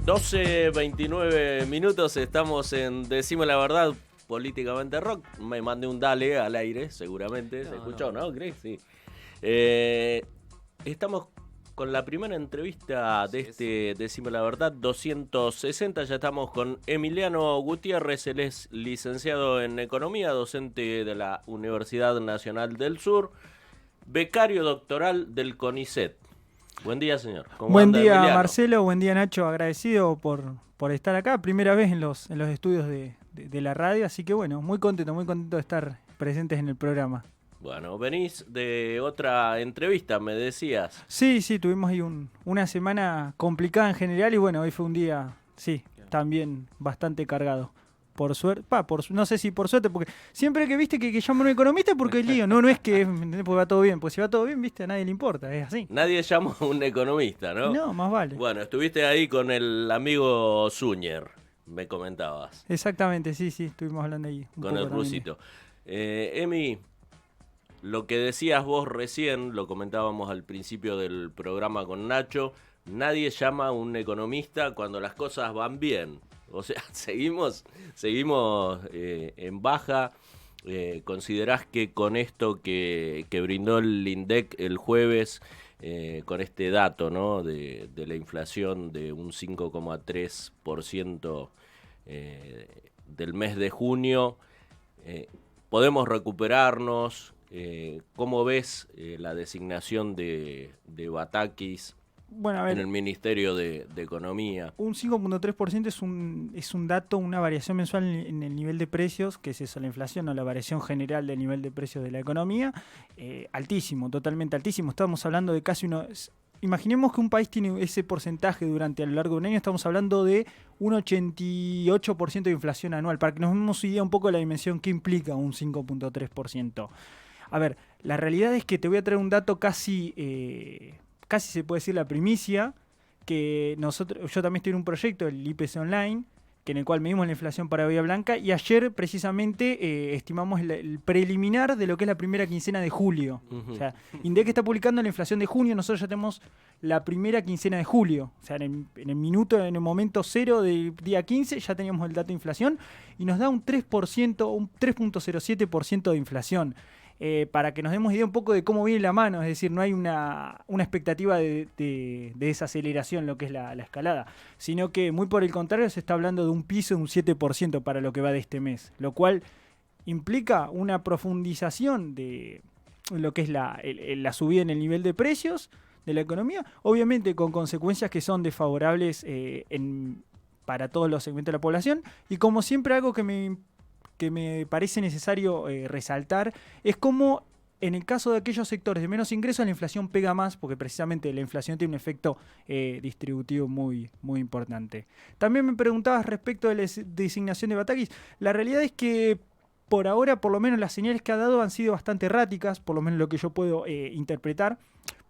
12:29 minutos, estamos en Decime la Verdad, Políticamente Rock. Me mandé un dale al aire, seguramente. ¿Se escuchó, no? ¿Crees? Sí. Estamos con la primera entrevista de este Decime la Verdad 260. Ya estamos con Emiliano Gutiérrez. Él es licenciado en Economía, docente de la Universidad Nacional del Sur, becario doctoral del CONICET. Buen día, señor. Buen día, Emiliano? Marcelo. Buen día, Nacho. Agradecido por estar acá. Primera vez en los estudios de la radio. Así que bueno, muy contento de estar presentes en el programa. Bueno, venís de otra entrevista, me decías. Sí, tuvimos ahí una semana complicada en general. Y bueno, hoy fue un día, también bastante cargado. Por suerte, no sé si por suerte, porque siempre que viste que llama a un economista porque es lío, no es que pues va todo bien, pues si va todo bien, viste, a nadie le importa, es así. Nadie llama a un economista, ¿no? No, más vale. Bueno, estuviste ahí con el amigo Zúñer, me comentabas. Exactamente, sí, estuvimos hablando ahí. Con el rusito. Emi, lo que decías vos recién, lo comentábamos al principio del programa con Nacho, nadie llama a un economista cuando las cosas van bien. O sea, seguimos en baja. ¿Considerás que con esto que brindó el INDEC el jueves, con este dato, ¿no, de la inflación de un 5,3% del mes de junio, podemos recuperarnos? ¿Cómo ves la designación de Batakis? Bueno, a ver, en el Ministerio de Economía? Un 5,3% es un dato, una variación mensual en el nivel de precios, que es eso, la inflación o la variación general del nivel de precios de la economía, altísimo, totalmente altísimo. Estamos hablando de casi imaginemos que un país tiene ese porcentaje durante a lo largo de un año, estamos hablando de un 88% de inflación anual, para que nos demos idea un poco de la dimensión que implica un 5,3%. A ver, la realidad es que te voy a traer un dato casi se puede decir la primicia, que yo también estoy en un proyecto, el IPC Online, que en el cual medimos la inflación para Bahía Blanca, y ayer precisamente estimamos el preliminar de lo que es la primera quincena de julio. O sea, INDEC está publicando la inflación de junio, nosotros ya tenemos la primera quincena de julio. O sea, en el momento cero del día 15 ya teníamos el dato de inflación y nos da un 3%, un 3,07% de inflación. Para que nos demos idea un poco de cómo viene la mano, es decir, no hay una expectativa de desaceleración lo que es la escalada, sino que muy por el contrario se está hablando de un piso de un 7% para lo que va de este mes, lo cual implica una profundización de lo que es la subida en el nivel de precios de la economía, obviamente con consecuencias que son desfavorables para todos los segmentos de la población, y como siempre algo que me parece necesario resaltar es cómo en el caso de aquellos sectores de menos ingresos la inflación pega más, porque precisamente la inflación tiene un efecto distributivo muy, muy importante. También me preguntabas respecto de la designación de Batakis. La realidad es que por ahora, por lo menos las señales que ha dado han sido bastante erráticas, por lo menos lo que yo puedo interpretar.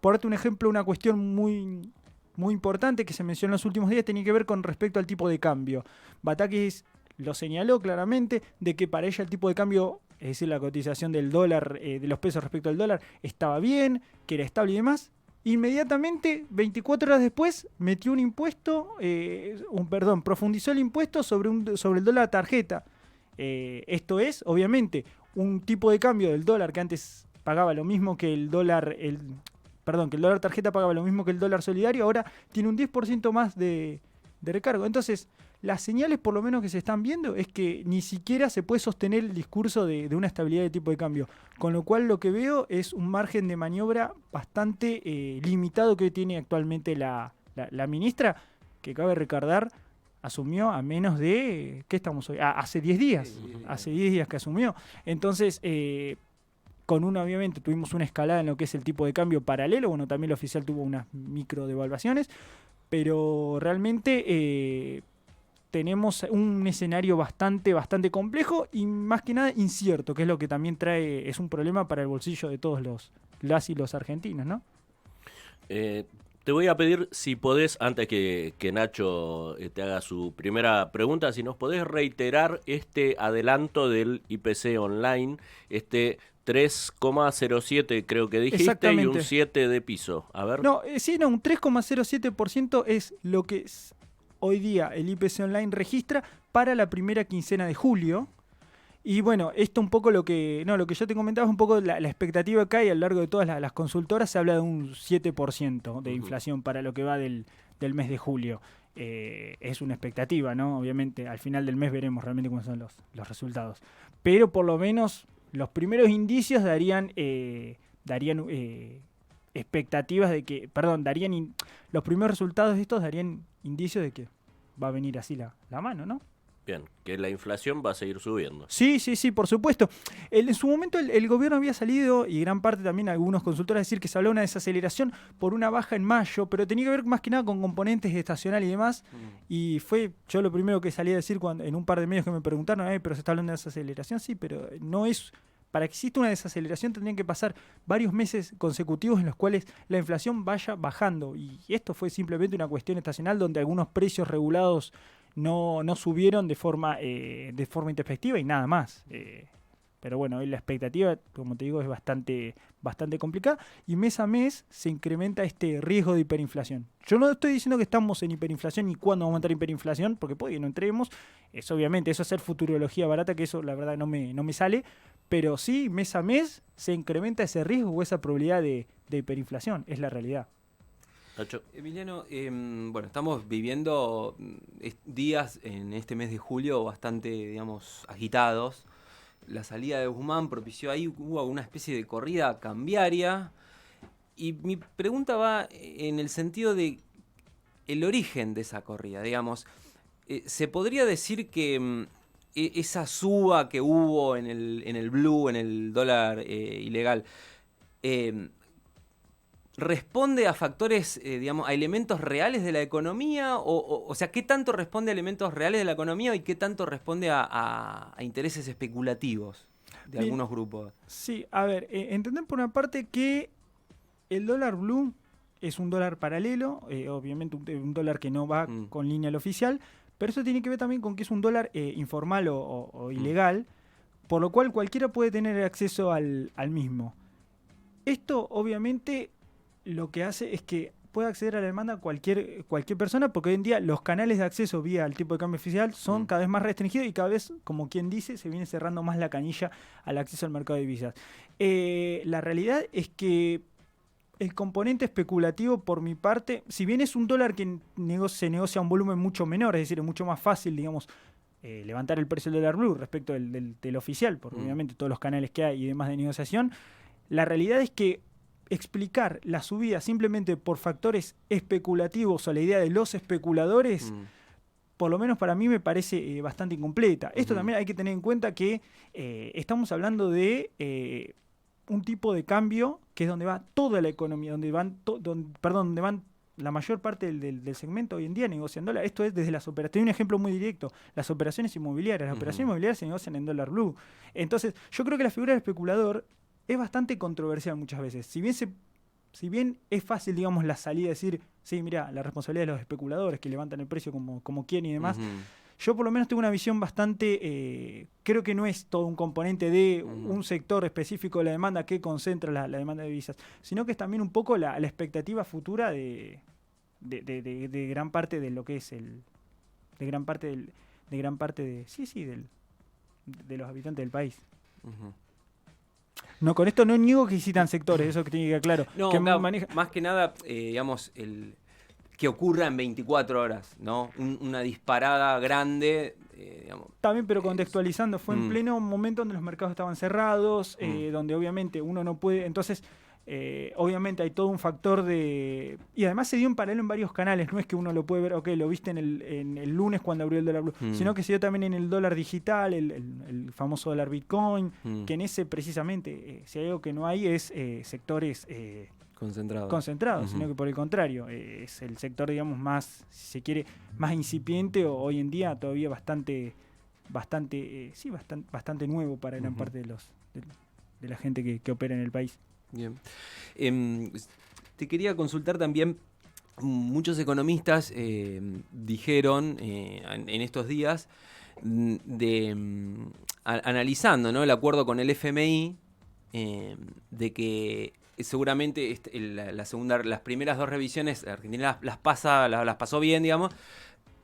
Por darte un ejemplo, una cuestión muy, muy importante que se mencionó en los últimos días tenía que ver con respecto al tipo de cambio. Batakis lo señaló claramente de que para ella el tipo de cambio, es decir, la cotización del dólar, de los pesos respecto al dólar, estaba bien, que era estable y demás. Inmediatamente, 24 horas después, metió un impuesto, profundizó el impuesto sobre el dólar tarjeta. Esto es, obviamente, un tipo de cambio del dólar que antes pagaba lo mismo que el dólar, que el dólar tarjeta pagaba lo mismo que el dólar solidario, ahora tiene un 10% más de recargo. Entonces, las señales por lo menos que se están viendo es que ni siquiera se puede sostener el discurso de una estabilidad de tipo de cambio, con lo cual lo que veo es un margen de maniobra bastante limitado que tiene actualmente la ministra, que cabe recordar asumió a menos de, ¿qué estamos hoy? Hace 10 días, hace 10 días que asumió. Entonces, obviamente tuvimos una escalada en lo que es el tipo de cambio paralelo, bueno, también el oficial tuvo unas micro devaluaciones, pero realmente tenemos un escenario bastante complejo y más que nada incierto, que es lo que también es un problema para el bolsillo de todos las y los argentinos, ¿no? Te voy a pedir, si podés, antes que Nacho te haga su primera pregunta, si nos podés reiterar este adelanto del IPC Online, 3,07 creo que dijiste, y un 7 de piso. A ver. No, un 3,07% es lo que hoy día el IPC Online registra para la primera quincena de julio. Y bueno, esto un poco lo que yo te comentaba es un poco la expectativa que hay a lo largo de todas las consultoras. Se habla de un 7% de inflación para lo que va del mes de julio. Es una expectativa, ¿no? Obviamente, al final del mes veremos realmente cómo son los resultados. Pero por lo menos los primeros indicios darían expectativas de que, los primeros resultados de estos darían indicios de que va a venir así la mano, ¿no? Bien, que la inflación va a seguir subiendo. Sí, por supuesto. En su momento el gobierno había salido, y gran parte también algunos consultores, a decir que se habló de una desaceleración por una baja en mayo, pero tenía que ver más que nada con componentes estacional y demás. Y fue yo lo primero que salí a decir en un par de medios que me preguntaron, pero se está hablando de desaceleración, sí, pero no es... Para que exista una desaceleración tendrían que pasar varios meses consecutivos en los cuales la inflación vaya bajando. Y esto fue simplemente una cuestión estacional donde algunos precios regulados no subieron de forma introspectiva y nada más. Pero bueno, hoy la expectativa, como te digo, es bastante complicada y mes a mes se incrementa este riesgo de hiperinflación. Yo no estoy diciendo que estamos en hiperinflación ni cuándo vamos a entrar en hiperinflación, porque puede que no entremos. Obviamente, eso es hacer futurología barata, que eso la verdad no me sale. Pero sí, mes a mes se incrementa ese riesgo o esa probabilidad de hiperinflación. Es la realidad. Nacho. Emiliano, bueno, estamos viviendo días en este mes de julio bastante, digamos, agitados. La salida de Guzmán propició ahí, hubo una especie de corrida cambiaria. Y mi pregunta va en el sentido de el origen de esa corrida, digamos. ¿Se podría decir que esa suba que hubo en el blue, en el dólar ilegal, responde a factores, digamos, a elementos reales de la economía? O sea, ¿qué tanto responde a elementos reales de la economía y qué tanto responde a intereses especulativos de algunos grupos? Sí, a ver, entender por una parte que el dólar blue es un dólar paralelo, obviamente un dólar que no va con línea al oficial, pero eso tiene que ver también con que es un dólar informal o ilegal, por lo cual cualquiera puede tener acceso al mismo. Esto, obviamente, lo que hace es que puede acceder a la demanda cualquier persona, porque hoy en día los canales de acceso vía el tipo de cambio oficial son cada vez más restringidos y cada vez, como quien dice, se viene cerrando más la canilla al acceso al mercado de divisas. La realidad es que el componente especulativo, por mi parte, si bien es un dólar que se negocia a un volumen mucho menor, es decir, es mucho más fácil, digamos, levantar el precio del dólar blue respecto del oficial, porque obviamente todos los canales que hay y demás de negociación, la realidad es que explicar la subida simplemente por factores especulativos o la idea de los especuladores, por lo menos para mí me parece bastante incompleta. Esto también hay que tener en cuenta que estamos hablando de un tipo de cambio que es donde va toda la economía, donde van la mayor parte del segmento hoy en día negocian dólar. Esto es desde las operaciones. Te doy un ejemplo muy directo. Las operaciones inmobiliarias. Las operaciones inmobiliarias se negocian en dólar blue. Entonces, yo creo que la figura del especulador es bastante controversial muchas veces. Si bien es fácil, digamos, la salida de decir, sí, mira, la responsabilidad de los especuladores que levantan el precio como quieren y demás, yo por lo menos tengo una visión bastante, creo que no es todo un componente de un sector específico de la demanda que concentra la demanda de divisas, sino que es también un poco la expectativa futura de gran parte de lo que es de los habitantes del país. No, con esto no niego que existan sectores, eso que tiene que quedar claro. No, que claro, más que nada, digamos, que ocurra en 24 horas, ¿no? Una disparada grande, digamos. También, pero contextualizando, fue en pleno momento donde los mercados estaban cerrados, donde obviamente uno no puede... Entonces, obviamente hay todo un factor de... Y además se dio en paralelo en varios canales, no es que uno lo puede ver, ok, lo viste en el lunes cuando abrió el dólar blue, sino que se dio también en el dólar digital, el famoso dólar Bitcoin, que en ese precisamente, si hay algo que no hay es sectores... concentrados, sino que por el contrario, es el sector, digamos, más, si se quiere, más incipiente o hoy en día todavía bastante nuevo para gran parte de la gente que opera en el país. Bien. Te quería consultar también, muchos economistas dijeron en estos días, analizando, ¿no?, el acuerdo con el FMI, de que seguramente las primeras dos revisiones Argentina las pasó bien, digamos,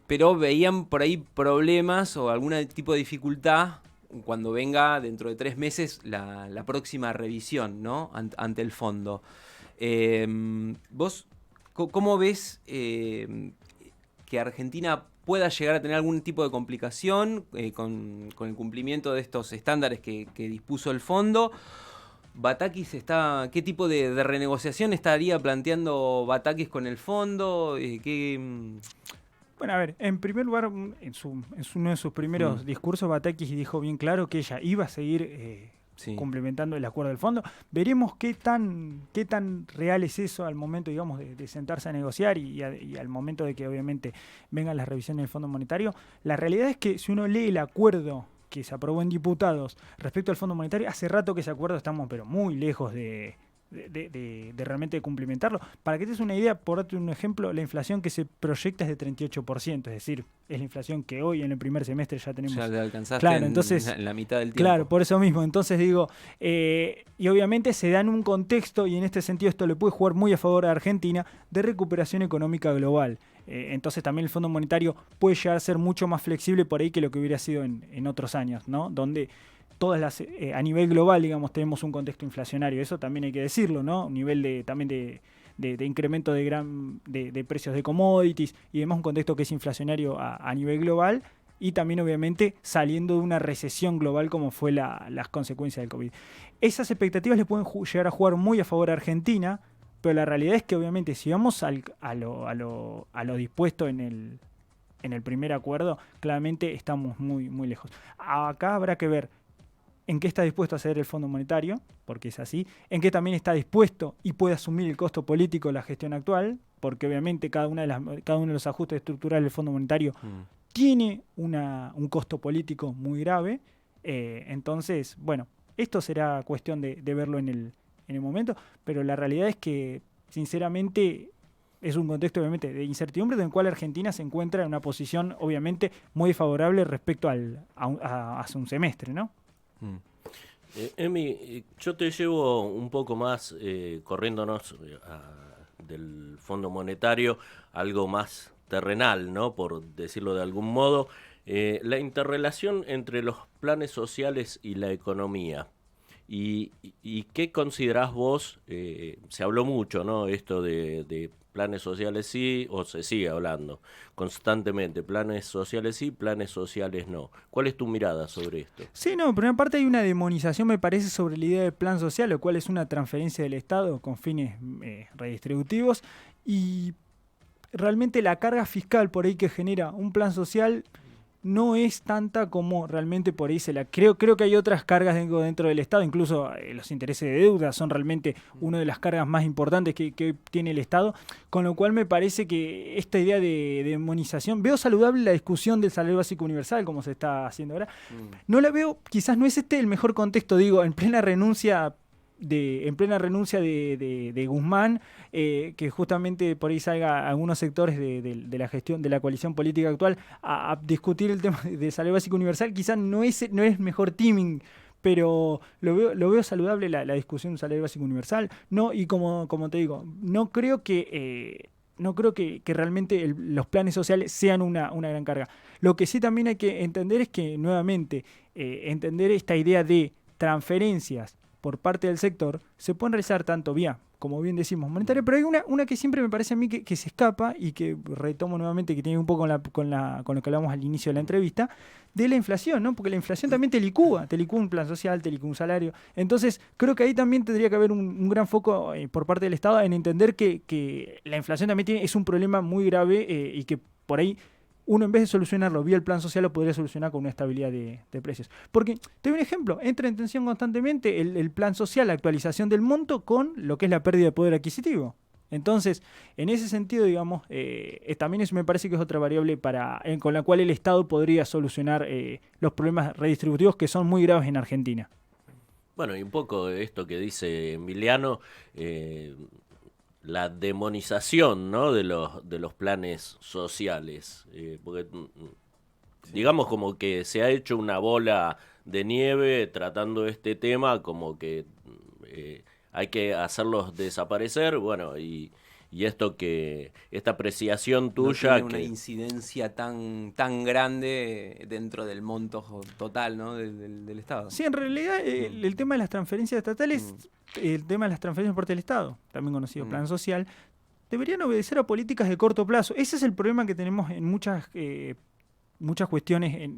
pero veían por ahí problemas o algún tipo de dificultad cuando venga dentro de 3 meses la próxima revisión, ¿no? Ante el fondo. ¿Vos cómo ves que Argentina pueda llegar a tener algún tipo de complicación con el cumplimiento de estos estándares que dispuso el fondo? ¿Batakis ¿qué tipo de renegociación estaría planteando Batakis con el fondo? Bueno, a ver, en primer lugar, en uno de sus primeros discursos, Batakis dijo bien claro que ella iba a seguir complementando el acuerdo del fondo. Veremos qué tan real es eso al momento, digamos, de sentarse a negociar y al momento de que obviamente vengan las revisiones del Fondo Monetario. La realidad es que si uno lee el acuerdo que se aprobó en diputados respecto al Fondo Monetario, hace rato que ese acuerdo estamos pero muy lejos de realmente cumplimentarlo. Para que te des una idea, por darte un ejemplo, la inflación que se proyecta es de 38%, es decir, es la inflación que hoy en el primer semestre ya tenemos. Ya le alcanzaste, claro, entonces, en la mitad del tiempo. Claro, por eso mismo. Entonces digo, y obviamente se da en un contexto, y en este sentido esto le puede jugar muy a favor a Argentina, de recuperación económica global. Entonces también el Fondo Monetario puede llegar a ser mucho más flexible por ahí que lo que hubiera sido en otros años, ¿no? Donde a nivel global, digamos, tenemos un contexto inflacionario. Eso también hay que decirlo, ¿no? Un nivel de incremento de precios de commodities y demás, un contexto que es inflacionario a nivel global, y también obviamente saliendo de una recesión global como fue las consecuencias del COVID. Esas expectativas le pueden llegar a jugar muy a favor a Argentina, pero la realidad es que obviamente si vamos a lo dispuesto en el primer acuerdo, claramente estamos muy, muy lejos. Acá habrá que ver en qué está dispuesto a ceder el Fondo Monetario, porque es así, en qué también está dispuesto y puede asumir el costo político de la gestión actual, porque obviamente cada uno de los ajustes estructurales del Fondo Monetario tiene un costo político muy grave. Entonces, bueno, esto será cuestión de verlo en el momento, pero la realidad es que, sinceramente, es un contexto obviamente de incertidumbre en el cual Argentina se encuentra en una posición obviamente muy favorable respecto a hace un semestre, ¿no? Emi, yo te llevo un poco más, corriéndonos del Fondo Monetario, algo más terrenal, ¿no? Por decirlo de algún modo, la interrelación entre los planes sociales y la economía. ¿Y qué considerás vos? Se habló mucho, ¿no? Esto de planes sociales sí, o se sigue hablando constantemente, planes sociales sí, planes sociales no. ¿Cuál es tu mirada sobre esto? Sí, no, por una parte hay una demonización, me parece, sobre la idea del plan social, lo cual es una transferencia del Estado con fines redistributivos, y realmente la carga fiscal por ahí que genera un plan social no es tanta como realmente por ahí creo que hay otras cargas dentro del Estado, incluso los intereses de deuda son realmente una de las cargas más importantes que tiene el Estado, con lo cual me parece que esta idea de demonización, veo saludable la discusión del salario básico universal como se está haciendo ahora, no la veo, quizás no es el mejor contexto, digo, en plena renuncia de Guzmán, que justamente por ahí salga algunos sectores de la gestión de la coalición política actual a discutir el tema del salario básico universal, quizás no es mejor timing, pero lo veo saludable la discusión del salario básico universal, no, y como te digo, no creo que realmente los planes sociales sean una gran carga. Lo que sí también hay que entender es que, nuevamente, entender esta idea de transferencias por parte del sector se pueden realizar tanto vía, como bien decimos, monetaria, pero hay una que siempre me parece a mí que se escapa y que retomo nuevamente, que tiene un poco con lo que hablamos al inicio de la entrevista, de la inflación, ¿no? Porque la inflación también te licúa un plan social, te licúa un salario. Entonces, creo que ahí también tendría que haber un gran foco por parte del Estado en entender que la inflación también es un problema muy grave y que por ahí uno, en vez de solucionarlo vía el plan social, lo podría solucionar con una estabilidad de precios. Porque, te doy un ejemplo, entra en tensión constantemente el plan social, la actualización del monto, con lo que es la pérdida de poder adquisitivo. Entonces, en ese sentido, digamos, también eso me parece que es otra variable con la cual el Estado podría solucionar los problemas redistributivos que son muy graves en Argentina. Bueno, y un poco esto que dice Emiliano, la demonización, ¿no? de los planes sociales, porque digamos como que se ha hecho una bola de nieve tratando este tema, como que hay que hacerlos desaparecer, bueno, y y esta apreciación No tuya tiene una incidencia tan grande dentro del monto total, ¿no? del Estado. Sí, en realidad el tema de las transferencias estatales, el tema de las transferencias por parte del Estado, también conocido plan social, deberían obedecer a políticas de corto plazo. Ese es el problema que tenemos en muchas cuestiones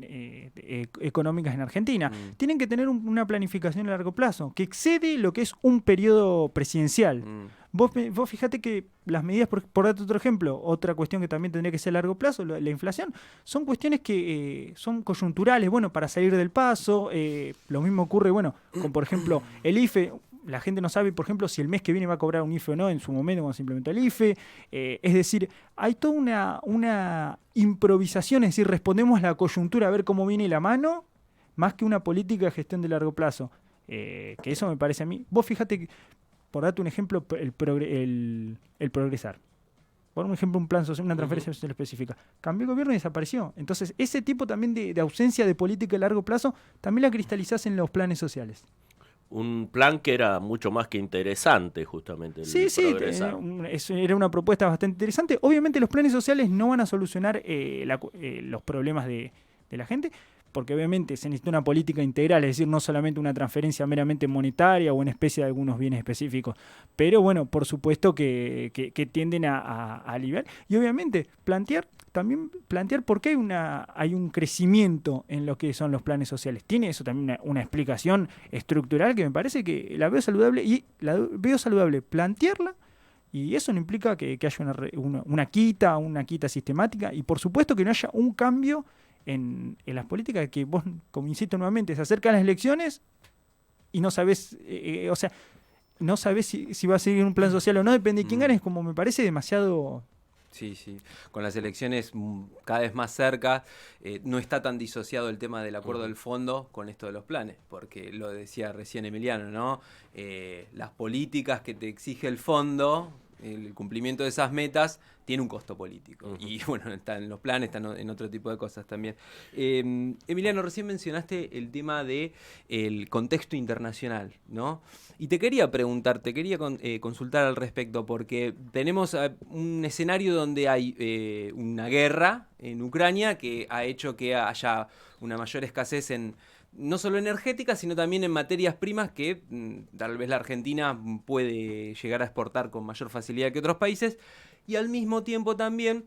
económicas en Argentina. Tienen que tener una planificación a largo plazo, que excede lo que es un periodo presidencial. Vos fíjate que las medidas, por darte otro ejemplo, otra cuestión que también tendría que ser a largo plazo, la inflación, son cuestiones que son coyunturales, bueno, para salir del paso. Lo mismo ocurre, bueno, con por ejemplo el IFE. La gente no sabe, por ejemplo, si el mes que viene va a cobrar un IFE o no en su momento cuando se implementó el IFE. Es decir, hay toda una improvisación, es decir, respondemos a la coyuntura a ver cómo viene la mano, más que una política de gestión de largo plazo. Que eso me parece a mí. Vos fíjate que, por darte un ejemplo, el progresar. Por un ejemplo, un plan social, una transferencia social específica. Cambió el gobierno y desapareció. Entonces, ese tipo también de ausencia de política de largo plazo, también la cristalizás en los planes sociales. Un plan que era mucho más que interesante, justamente. Sí, era una propuesta bastante interesante. Obviamente los planes sociales no van a solucionar los problemas de la gente, porque obviamente se necesita una política integral, es decir, no solamente una transferencia meramente monetaria o en especie de algunos bienes específicos. Pero bueno, por supuesto que tienden a aliviar. Y obviamente plantear por qué hay un crecimiento en lo que son los planes sociales. Tiene eso también una explicación estructural que me parece que la veo saludable plantearla, y eso no implica que haya una quita sistemática, y por supuesto que no haya un cambio en las políticas, que vos, como insisto nuevamente, se acercan las elecciones y no sabés, no sabés si va a seguir un plan social o no, depende de quién gane, es como me parece demasiado. Sí, con las elecciones cada vez más cerca, no está tan disociado el tema del acuerdo del fondo con esto de los planes, porque lo decía recién Emiliano, ¿no? Las políticas que te exige el fondo, el cumplimiento de esas metas, tiene un costo político. Y bueno, están en los planes, están en otro tipo de cosas también. Emiliano, recién mencionaste el tema del contexto internacional, ¿no? Y te quería preguntar, consultar al respecto, porque tenemos un escenario donde hay una guerra en Ucrania que ha hecho que haya una mayor escasez no solo energética, sino también en materias primas que tal vez la Argentina puede llegar a exportar con mayor facilidad que otros países. Y al mismo tiempo también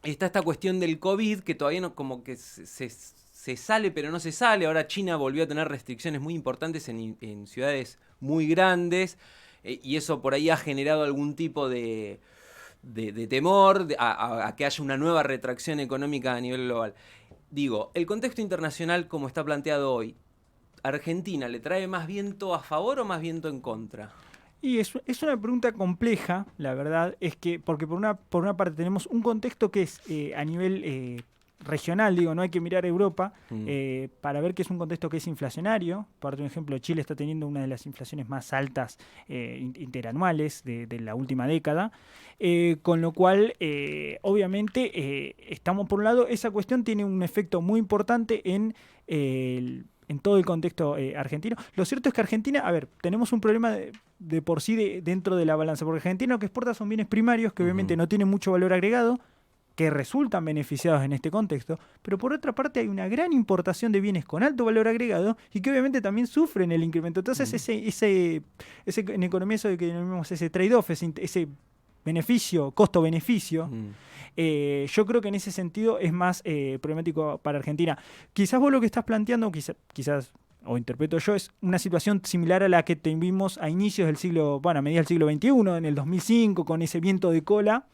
está esta cuestión del COVID, que todavía no, como que se sale pero no se sale. Ahora China volvió a tener restricciones muy importantes en ciudades muy grandes, y eso por ahí ha generado algún tipo de temor a que haya una nueva retracción económica a nivel global. Digo, el contexto internacional como está planteado hoy, ¿Argentina le trae más viento a favor o más viento en contra? Y es una pregunta compleja, la verdad, es que, porque por una parte tenemos un contexto que es a nivel regional, no hay que mirar a Europa para ver que es un contexto que es inflacionario. Por ejemplo, Chile está teniendo una de las inflaciones más altas interanuales de la última década, con lo cual, obviamente, estamos por un lado, esa cuestión tiene un efecto muy importante en todo el contexto argentino. Lo cierto es que Argentina, tenemos un problema de por sí dentro de la balanza, porque Argentina lo que exporta son bienes primarios que obviamente no tienen mucho valor agregado, que resultan beneficiados en este contexto, pero por otra parte hay una gran importación de bienes con alto valor agregado y que obviamente también sufren el incremento. Entonces ese en economía eso de que denominamos ese trade-off, ese beneficio, costo-beneficio, yo creo que en ese sentido es más problemático para Argentina. Quizás vos lo que estás planteando, quizás o interpreto yo, es una situación similar a la que tuvimos a inicios del siglo, a mediados del siglo XXI, en el 2005, con ese viento de cola,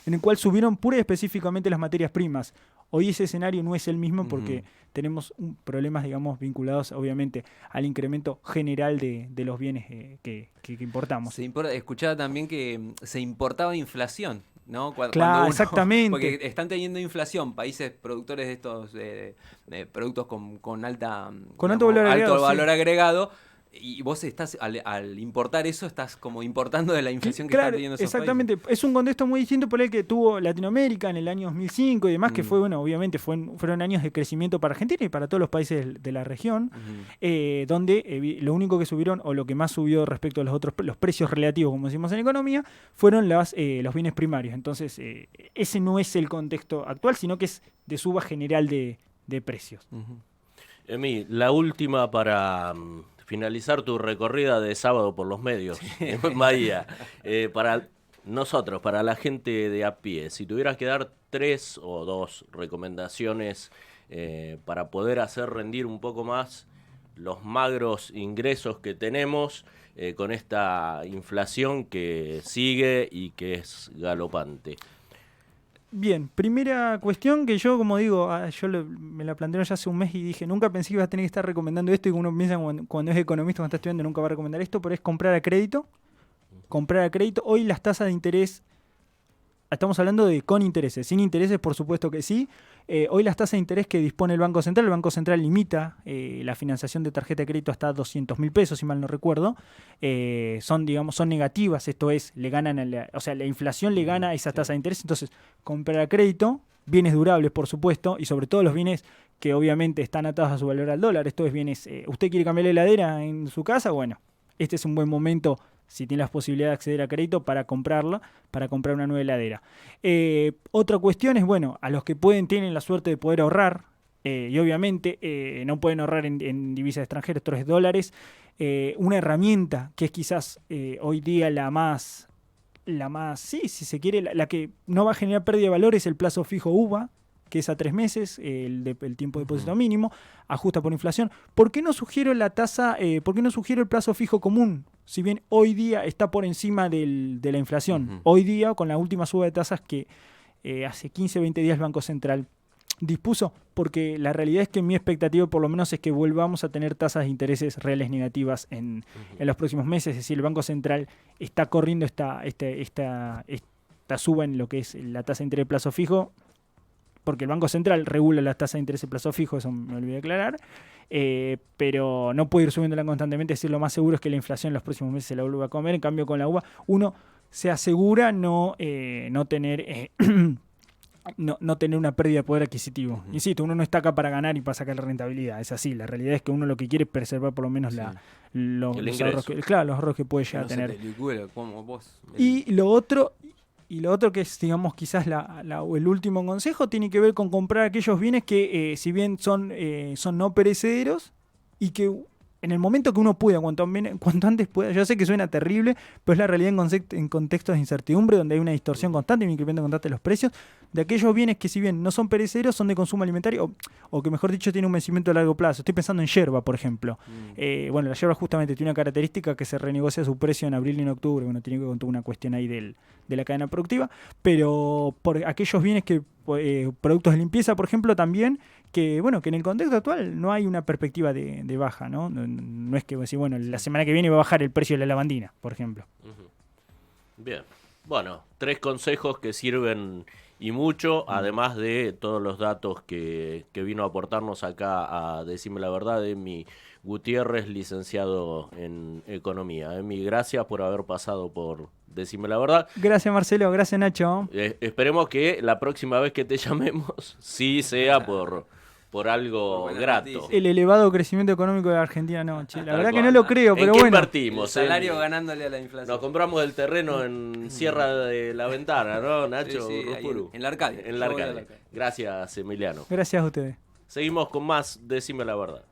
en el cual subieron pura y específicamente las materias primas. Hoy ese escenario no es el mismo porque tenemos problemas, digamos, vinculados obviamente al incremento general de los bienes que importamos. Escuchaba también que se importaba inflación, ¿no? Claro, exactamente. Porque están teniendo inflación países productores de estos productos con alto valor agregado. Y vos estás, al importar eso, estás como importando de la inflación que Claro, están teniendo esos exactamente. países. Es un contexto muy distinto por el que tuvo Latinoamérica en el año 2005 y demás, que fue, bueno, obviamente fueron años de crecimiento para Argentina y para todos los países de la región, donde lo único que subieron, o lo que más subió respecto a los precios relativos, como decimos en economía, fueron los bienes primarios. Entonces, ese no es el contexto actual, sino que es de suba general de precios. Emi, la última para finalizar tu recorrida de sábado por los medios en Bahía. Para nosotros, para la gente de a pie, si tuvieras que dar 3 o 2 recomendaciones para poder hacer rendir un poco más los magros ingresos que tenemos con esta inflación que sigue y que es galopante. Bien, primera cuestión que yo, como digo, me la plantearon ya hace un mes y dije, nunca pensé que iba a tener que estar recomendando esto, y uno piensa cuando es economista, cuando está estudiando, nunca va a recomendar esto, pero es comprar a crédito. Comprar a crédito. Hoy las tasas de interés, estamos hablando de con intereses, sin intereses por supuesto que sí. Hoy las tasas de interés que dispone el Banco Central limita la financiación de tarjeta de crédito hasta 200.000 pesos, si mal no recuerdo. Son negativas, esto es, le ganan la inflación le gana a esas tasas de interés. Entonces, comprar a crédito, bienes durables por supuesto, y sobre todo los bienes que obviamente están atados a su valor al dólar. Esto es bienes, ¿usted quiere cambiar la heladera en su casa? Bueno, este es un buen momento, si tiene la posibilidad de acceder a crédito, para comprar una nueva heladera. Otra cuestión es, bueno, a los que tienen la suerte de poder ahorrar, y obviamente no pueden ahorrar en divisas extranjeras, esto es dólares, una herramienta que es quizás hoy día la más, sí, si se quiere, la que no va a generar pérdida de valor, es el plazo fijo UVA, que es a 3 meses, el tiempo de depósito mínimo, ajusta por inflación. ¿Por qué no sugiero por qué no sugiero el plazo fijo común? Si bien hoy día está por encima de la inflación. Hoy día, con la última suba de tasas que hace 15, 20 días el Banco Central dispuso, porque la realidad es que mi expectativa por lo menos es que volvamos a tener tasas de intereses reales negativas en los próximos meses. Es decir, el Banco Central está corriendo esta suba en lo que es la tasa de interés de plazo fijo, porque el Banco Central regula las tasas de interés de plazo fijo, eso me olvidé de aclarar, pero no puede ir subiéndola constantemente. Es decir, lo más seguro es que la inflación en los próximos meses se la vuelva a comer. En cambio, con la UVA uno se asegura no tener una pérdida de poder adquisitivo. Insisto, uno no está acá para ganar y para sacar la rentabilidad, es así. La realidad es que uno lo que quiere es preservar por lo menos los ahorros que puede llegar a tener. Y lo otro que es, digamos, quizás el último consejo, tiene que ver con comprar aquellos bienes que, si bien son no perecederos, y que en el momento que uno pueda, cuanto antes pueda, yo sé que suena terrible, pero es la realidad en contextos de incertidumbre, donde hay una distorsión constante y un incremento constante de los precios, de aquellos bienes que, si bien no son perecederos, son de consumo alimentario, o que, mejor dicho, tienen un vencimiento a largo plazo. Estoy pensando en yerba, por ejemplo. La yerba justamente tiene una característica que se renegocia su precio en abril y en octubre. Bueno, tiene que ver con una cuestión ahí de la cadena productiva, pero por aquellos bienes que, productos de limpieza, por ejemplo, también, que en el contexto actual no hay una perspectiva de baja, ¿no? No es que la semana que viene va a bajar el precio de la lavandina, por ejemplo. Bien. Bueno, 3 consejos que sirven y mucho, además de todos los datos que vino a aportarnos acá a Decime la Verdad, Emi Gutiérrez, licenciado en Economía. Emi, gracias por haber pasado por Decime la Verdad. Gracias, Marcelo. Gracias, Nacho. Esperemos que la próxima vez que te llamemos sí sea por algo grato. El elevado crecimiento económico de la Argentina, no, che, la verdad que no lo creo, pero bueno. Invertimos, el salario ganándole a la inflación. Nos compramos el terreno en Sierra de la Ventana, ¿no, Nacho? Sí, en la Arcadia. En la Arcadia. Gracias, Emiliano. Gracias a ustedes. Seguimos con más Decime la Verdad.